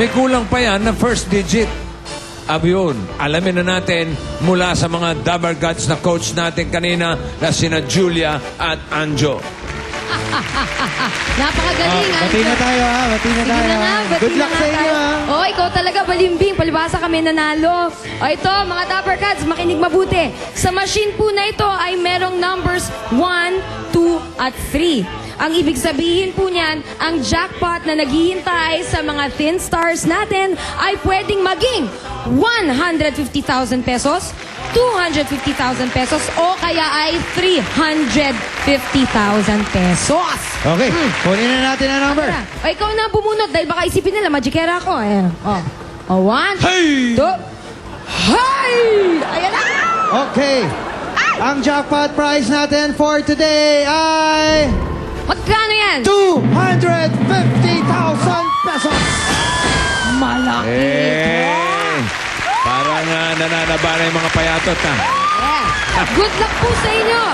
May kulang pa yan na first digit. Yun, alamin na natin mula sa mga Dabar Gods na coach natin kanina na sina Julia at Anjo. Napakagaling. Bati na tayo ha, bati na Sige tayo. na nga, bati Good luck na sa nga inyo tayo. ha. Oh, ikaw talaga balimbing. Palibasa kami nanalo. O ito, mga Dapper Cats, makinig mabuti. Sa machine po na ito ay merong numbers 1, 2, at 3. Ang ibig sabihin po niyan, ang jackpot na naghihintay sa mga thin stars natin ay pwedeng maging 150,000 pesos, 250,000 pesos, o kaya ay 350,000 pesos. Okay, kunin na natin ang number. O, ikaw na bumunot dahil baka isipin nila, magikera ako. Ayan. O, 1, Hey! 2, hey! Ayan na! Okay, ang jackpot prize natin for today ay Magkano yan? 250,000 pesos. Malaki. Parang nananaba na yung mga payatot ha. Yeah. Good luck po sa inyo.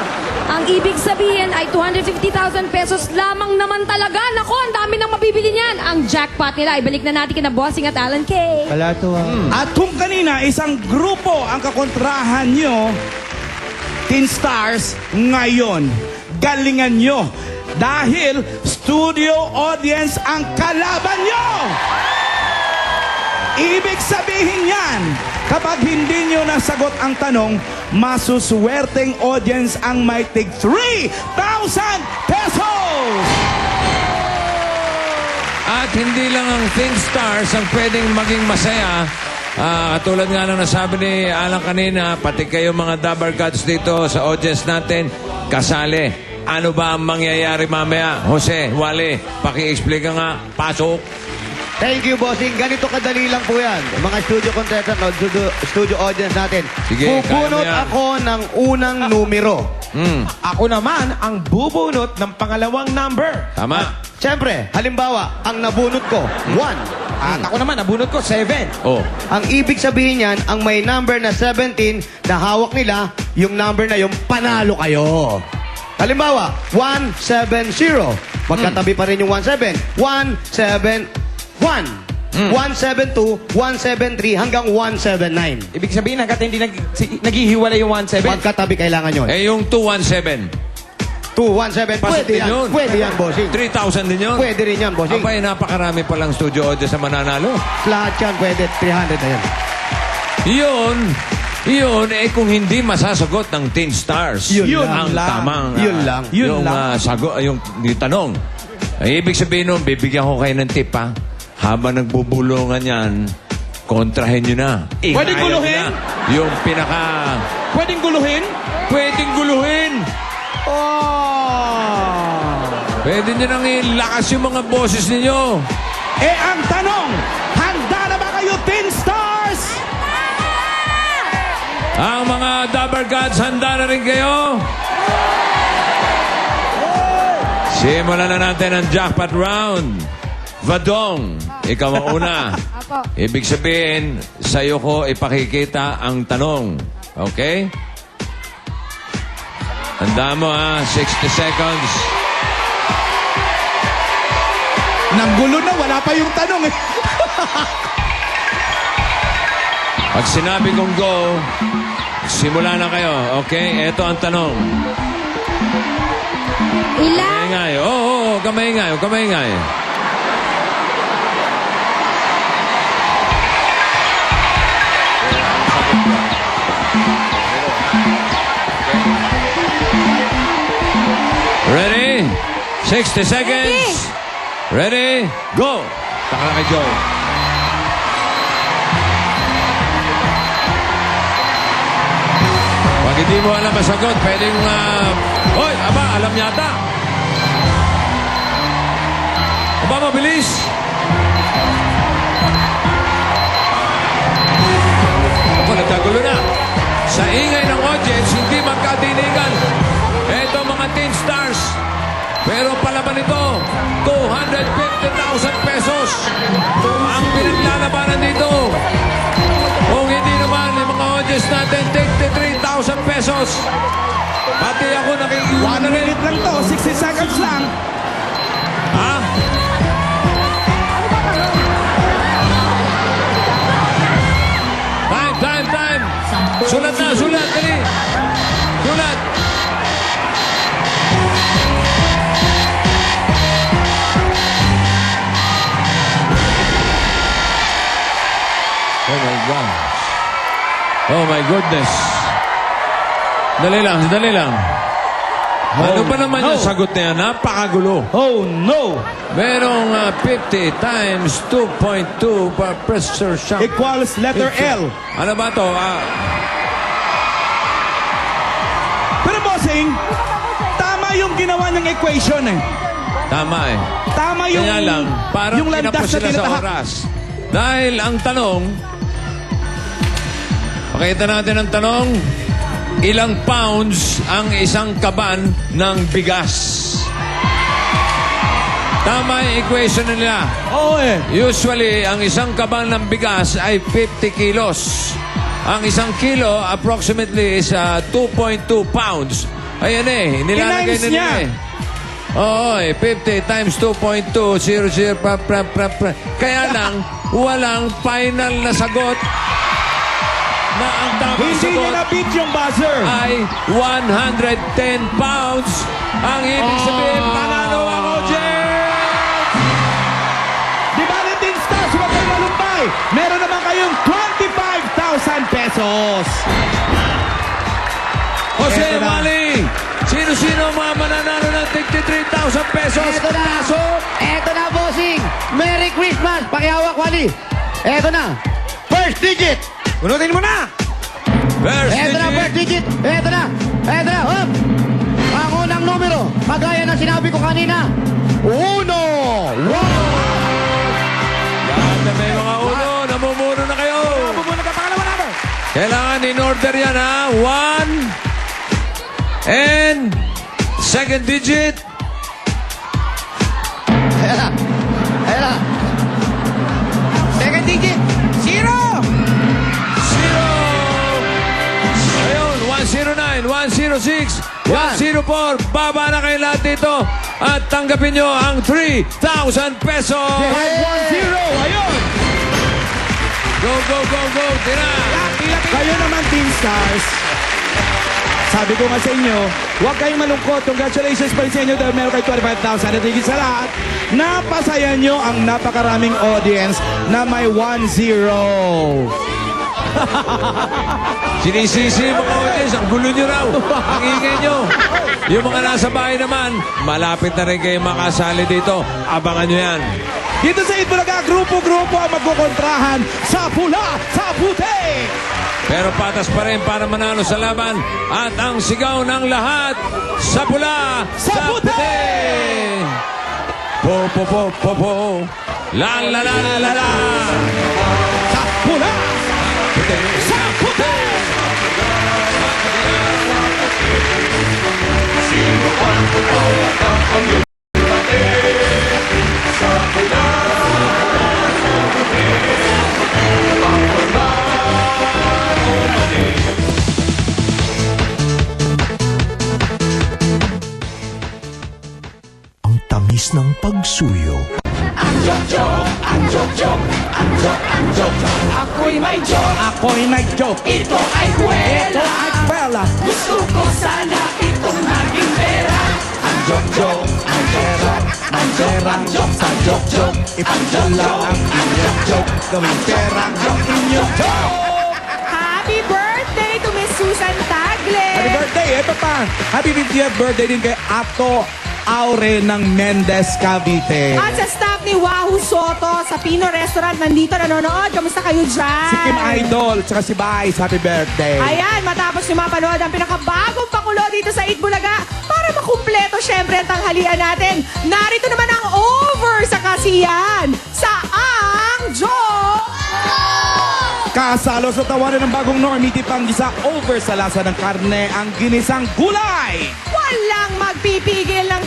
Ang ibig sabihin ay 250,000 pesos lamang naman talaga. Naku, ang dami nang mabibili niyan. Ang jackpot nila, ibalik na natin kina Bossing at Alan K. Wala to ha. At kung kanina isang grupo ang kakontrahan nyo, Teen Stars, ngayon, galingan nyo. Dahil studio audience ang kalaban nyo! Ibig sabihin yan, kapag hindi nyo nasagot ang tanong, masuswerteng audience ang may tig 3,000 pesos! At hindi lang ang Thin Stars ang pwedeng maging masaya. Katulad nga ng nasabi ni Alan kanina, pati kayo mga Dabar Gods dito sa audience natin, kasali. Ano ba ang mangyayari mamaya? Jose, Wale, paki-explain ka nga. Pasok. Thank you, bossing. Ganito kadali lang po yan. Mga studio contestant, studio audience natin. Sige, Bubunot kaya mo yan. ako ng unang numero. Ako naman ang bubunot ng pangalawang number. Tama. Siyempre, halimbawa, ang nabunot ko, 1. At ako naman, nabunot ko 7. Oh. Ang ibig sabihin niyan, ang may number na 17 na hawak nila, yung number na yung panalo kayo. Halimbawa, 170. Magkatabi pa rin yung 17. 171. 172, 173, hanggang 179. Ibig sabihin, hanggat hindi naghihiwalay yung 1-7. Magkatabi kailangan yun. Eh, yung 217. 217, Pasok pwede din yan. yun. Pwede yan, bossing. 3,000 din yun. Pwede rin yan, bossing. Abay, napakarami palang studio audience sa mananalo. Lahat yan, pwede. 300 na yan. Yun, kung hindi masasagot ng Teen Stars, Yun ang lang. tamang Yun lang. Yun lang. yung tanong. Ay, ibig sabihin nun, bibigyan ko kayo ng tip, ha? Habang nagbubulungan yan, kontrahin nyo na. Pwedeng Ingayan guluhin? nyo na. Yung pinaka... Pwedeng guluhin? Pwedeng guluhin! Pwede nyo nang ilakas yung mga boses ninyo. Eh, ang tanong, handa na ba kayo, Teen Stars? Ang mga Dabar Gods, handa na rin kayo? Simulan na natin ang jackpot round. Vadong, ikaw ang una. Apo. Ibig sabihin, sa'yo ko ipakikita ang tanong. Okay? Handa mo ha, 60 seconds. Nanggulo na, wala pa yung tanong eh. Pag sinabi kong go, simula na kayo. Okay? Ito ang tanong. Ilang? Kamaingay. Oo, kamaingay. Kamaingay. Ready? 60 seconds. Ready? Go! Taka kay Joy. Pag hindi mo alam masagot, pwedeng... Hoy, aba, alam yata. Aba, mabilis. Ako, nagkagulo na. Sa ingay ng audience, hindi magkadinigan. Eto mga Teen Stars. Pero palaban ito, 250,000 pesos. Ang pinaglalabanan dito. Kung hindi naman, yung mga audience natin, 53,000 pesos. Pati ako nakikiwa 1 na rin. minute lang to, 60 seconds lang. Ha? Gosh. Oh my goodness. Dali lang. Ano ba naman yung sagot na yan? Napakagulo. Oh no! Merong 50 times 2.2 per pressure shock. Equals letter L. Ano ba to? Pero bossing, tama yung ginawa ng equation eh. Tama eh. Tama yung, Kaya lang, parang yung landas kinapos na sila sa tinatahak. oras. Dahil ang tanong, pakita natin ang tanong, ilang pounds ang isang kaban ng bigas? Tama yung equation nila. Oo eh. Usually, ang isang kaban ng bigas ay 50 kilos. Ang isang kilo, approximately, is 2.2 pounds. Ayan eh, nilalagay Tinimes na nila niya. eh. Oo eh, 50 times 2.2, 00, Kaya lang, walang final na sagot na ang tamang Hindi niya sagot na-beat yung buzzer. ay 110 pounds. Ang ibig sabihin, panalo ako, James! Di ba na Teen Stars, huwag kayo malumpay. Meron naman kayong 25,000 pesos. Jose Eto na. Mali! Sino-sino ang mga mananalo ng 53,000 pesos? Eto na! Eto na, bossing! Merry Christmas! Pakihawak, Wally! Eto na! First digit! Unutin mo na! First Eto na, first digit! Eto na! Hop! Ang unang numero, kagaya ng sinabi ko kanina, 1! Lahat na may mga uno, namumuno na kayo. Bubuna ka pangalawa natin. Kailangan in order yan ha. 1 and second digit. Ayan na! Ayan na! Second digit! 0! 0. Ayun, 109, 106, 104. Baba na kayo lahat dito. At tanggapin nyo ang 3,000 pesos. 510. Ayun. Go, go, go, go. Tira. Kayo naman, Teen Stars. Sabi ko nga sa inyo, huwag kayong malungkot. Congratulations pa rin sa inyo dahil meron kayo 25,000 at higit sa lahat, napasaya nyo ang napakaraming audience na may 1-0. Sinisisi yung mga audience. Ang gulo nyo raw. Ang ingay nyo. Yung mga nasa bahay naman, malapit na rin kayo makasali dito. Abangan nyo yan. Dito sa Itbulaga, grupo-grupo ang magkukontrahan sa pula, sa puti. Pero patas pa rin para manalo sa laban. At ang sigaw ng lahat, sa pula, Sa sa puti! puti! Po, po, po, po, po. La, la, la, la, la, la. Sa pula, sa puti. Ang tamis ng pagsuyo. Ako'y may joke. Ito ay kwela. Ito ay pela. Gusto ko sana itong maging pera. Ang joke, ang pera, ang pera, sa joke. Ipadala ang inyong joke. Gawing pera ang inyong joke. Happy birthday to Miss Susan Tagle! Happy birthday! Ito pa. Happy 50th birthday din kay Ato Aure ng Mendez, Cavite. At sa staff ni Wahoo Soto sa Pino Restaurant, nandito nanonood. Kamusta kayo dyan? Si Kim Idol, tsaka si Vice. Happy birthday. Ayan, matapos nyo mapanood ang pinakabagong pakulo dito sa Itbulaga para makumpleto syempre ang tanghalian natin. Narito naman ang over sa kasiyan sa Ang Joke! Kasalo sa tawanan ng bagong Normity Panggisa over sa lasa ng karne ang ginisang gulay. Walang magpipigil ng